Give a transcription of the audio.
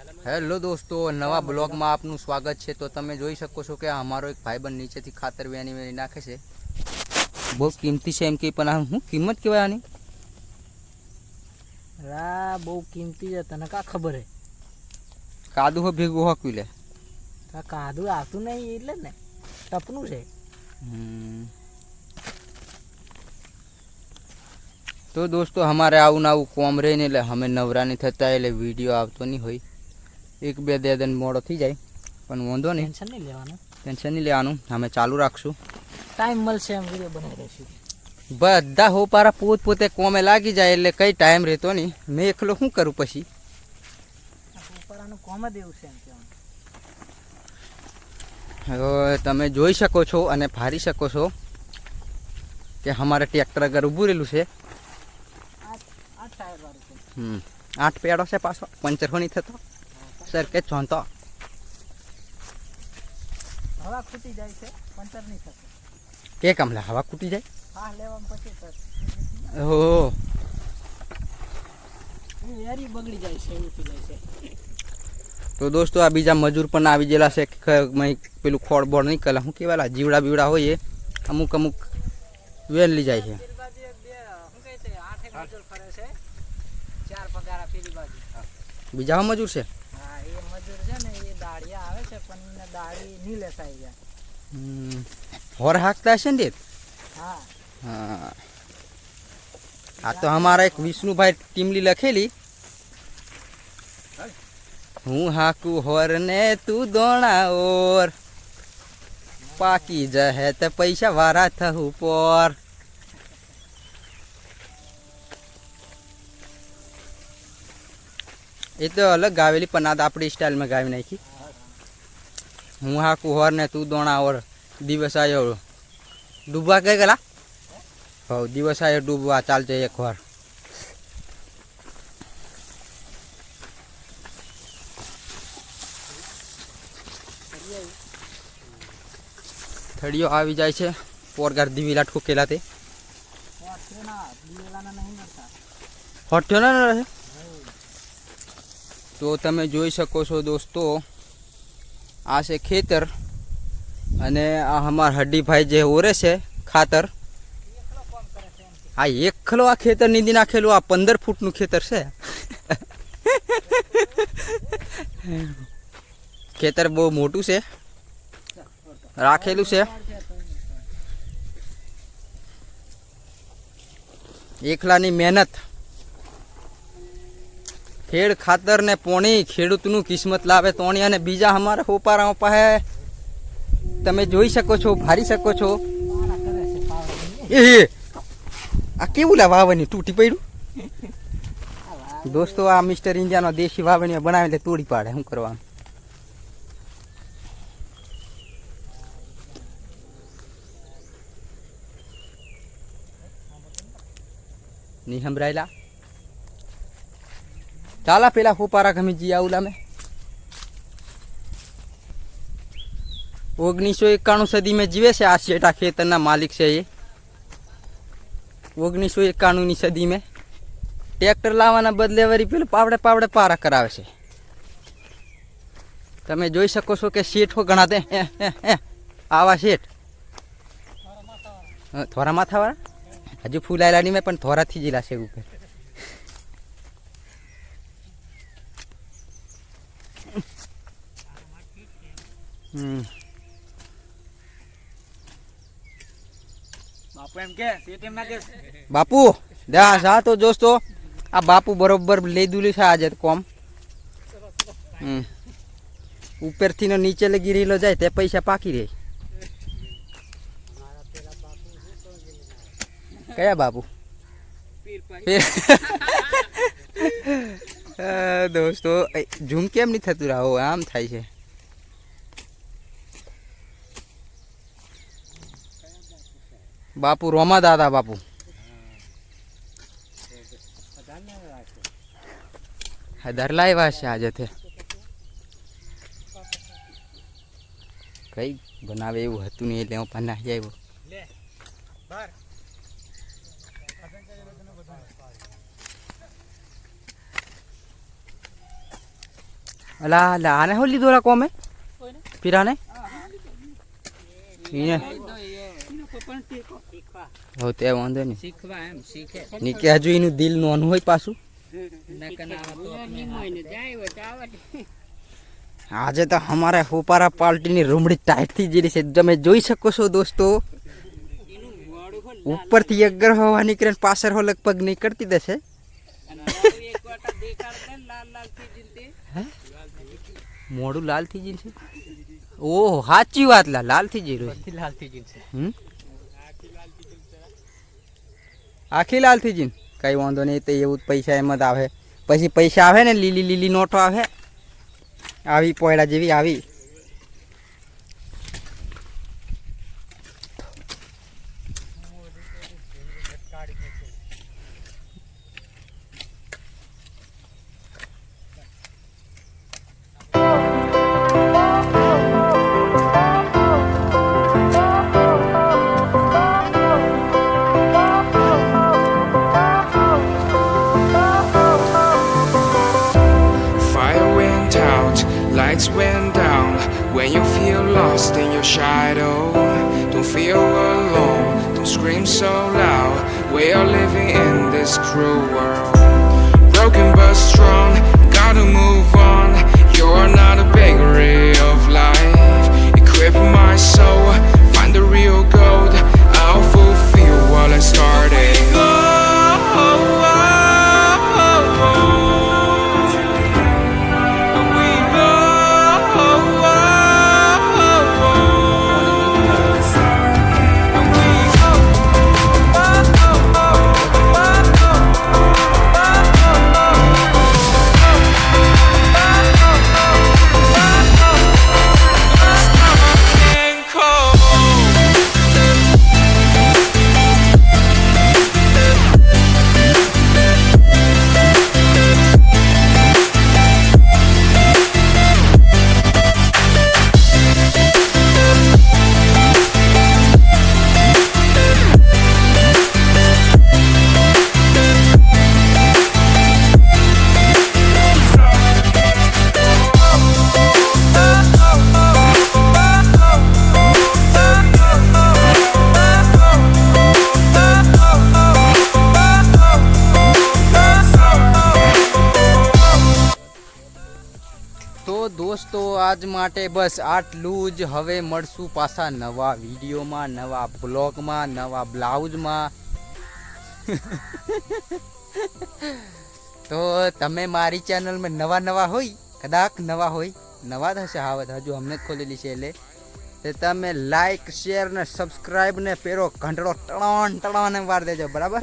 Hello દોસ્તો, નવા બ્લોગમાં આપનું સ્વાગત છે। તો તમે જોઈ શકો છો કે અમારો એક ભાઈબંધ નીચેથી ખાતર વેણી નાખે છે। બહુ કિંમતી છે એમ કે, પણ આ શું કિંમત કહેવાય આની? રા બહુ કિંમતી છે, તને કા ખબર હે? કાદુ હો ભેગું હોક્યું લે કાદુ આવતું નહીં એટલે ને ટપનું છે। તો દોસ્તો અમારે આવું આવું કોમ રહે ને એટલે અમે નવરા નહીં થતા, એટલે વિડીયો આવતો નહીં હોય। એક બે દિન મોડો થઈ જાય પણ વાંધો નહીં, ટેન્શન નહીં લેવાનું, અમે ચાલુ રાખશું। ટાઈમ મળશે એમ વિડીયો બનાવી દઈશું। બધા હોપારા પોત પોતે કોમે લાગી જાય એટલે કઈ ટાઈમ રહેતો નહીં। મેં એકલો શું કરું પછી? હોપારાનું કોમ જ એવું છે એમ કહેવાનું। હવે તમે જોઈ શકો છો અને ફારી શકો છો કે અમારે ટ્રેક્ટર આગળ ઊભું રહેલું છે। 8 પેડો છે, પાછો પંચર નહીં થતો સર કે ચોંતો હવા ખૂટી જાય છે, પંચર નહીં થતો કે કમલા હવા ખૂટી જાય? હા, લેવામાં પછી ઓહો, એરી બગડી જાય છે, એવું થઈ જાય છે। તો દોસ્તો આ બીજા મજૂર પણ આવી ગયેલા છે। પેલું ખોળ બોળ નહીં કરે, શું કહેવાય, જીવડા બીવડા હોય એ અમુક અમુક વેલ લઈ જાય છે। બીજા મજૂર છે? હા, એ મજૂર છે ને, એ દાળિયા આવે છે પણ એને દાળી નહીં લેતા જાય। હોર હાંકતા હશે ને? હા હા, આ તો અમારા એક વિષ્ણુભાઈ ટીમલી લખેલી, હું હાકું હોર ને તું દોણા ઓર, પાકી જહે તો પૈસા વારા થવું પર। એ તો અલગ ગાવેલી પણ આ આપણી સ્ટાઇલમાં ગાવી નાખી। હું હાકું હોર ને તું દોણા ઓર, દિવસ આવ્યો ડૂબવા કઈ ગયેલા? હો, દિવસ આવ્યો ડૂબવા, ચાલશે એક વાર। થળીઓ આવી જાય છે, પોરગાર દીવીલા ઠોકેલા તે હોઠ્યો ના રહે। તો તમે જોઈ શકો છો દોસ્તો, આ છે ખેતર અને આ અમાર હड्डीભાઈ જે ઓરે છે ખાતર, આ એકલો આ ખેતર નીંદી નાખેલું। આ 15 ફૂટનું ખેતર છે। ખેતર બહુ મોટું છે, રાખેલું છે। એકલાની મહેનત, ખેડ ખાતર ને પોણી, ખેડૂતનું કિસ્મત લાવે તોણી। અને બીજા અમારા હોપારા પાસે તમે જોઈ શકો છો, ભારી શકો છો। એ આ કેવું લા વાવણી તૂટી પડ્યું દોસ્તો? આ મિસ્ટર ઇન્ડિયાનો દેશી વાવણીઓ બનાવીને તોડી પાડે, શું કરવાનું? નહીં સંભળાયેલા? ચાલા પેલા હોપારા ગમી જી આવું મેં 1991 સદી में जीवे છે। આ શેઠા ખેતરના માલિક છે એ 1991ની સદી में ટ્રેક્ટર લાવવાના બદલે વળી પેલું પાવડે પાવડે પારા કરાવે છે। તમે જોઈ શકો છો કે શેઠો ઘણા દે આવા શેઠ થોરા માથાવાળા હજુ ફૂલાયેલા નહીં મેં, પણ થોરાથી જીલા છે ઉપર। બાપુ જા તો દોસ્તો, આ બાપુ બરોબર લઈ દુલી છે આજે કોમ। ઉપરથી નો નીચે લગી રેલો જાય તે પૈસા પાકી રહે। કયા બાપુ? દોસ્તો ઝૂમ કેમ નહીં થતું રહો, આમ થાય છે। બાપુ રોમા દાદા બાપુ હજાર લાવ્યા છે આજે તે, કઈ બનાવે એવું હતું નહીં એટલે હું પણ નાખી આવ્યો। અલા લા આને હો લીધો લા કોમે પીરાને ઈને હો તે વાંધો નહીં શીખવા એમ શીખે નીકે હજુ એનું દિલ નોનું હોય પાછું આજે તો અમારે હુપારા પાર્ટીની રૂમડી ટાઈટ થઈ જઈ છે તમે જોઈ શકો છો દોસ્તો ઉપરથી અગર હવા નીકળે ને પાછળ હો લગભગ નીકળતી દેશે મોડું લાલ થઈ ગયું છે ઓહ સાચી વાત લાલ થઈ જઈ રહ્યું લાલ થઈ ગયું છે આખી લાલ થઈ જઈને કઈ વાંધો નહીં તો એવું જ પૈસા એમ જ આવે પછી પૈસા આવે ને લીલી લીલી નોટો આવે આવી પોયડા જેવી આવી Lights went down when you feel lost in your shadow. Don't feel alone, don't scream so loud. We are living in this cruel world. Broken but strong, gotta move on. You're not a bakery of life. Equip my soul, find the real gold. I'll fulfill what I started. દોસ્તો આજ માટે બસ આટલું જ હવે મળશું પાછા નવા વિડીયોમાં નવા બ્લોગમાં નવા બ્લાઉઝમાં તો તમે મારી ચેનલમાં નવા હોય કદાચ નવા થશે આવત હજુ અમને જ ખોલેલી છે એટલે તો તમે લાઈક શેર ને સબસ્ક્રાઈબ ને પેરો ઘંટડો ટણ ને વાર દેજો બરાબર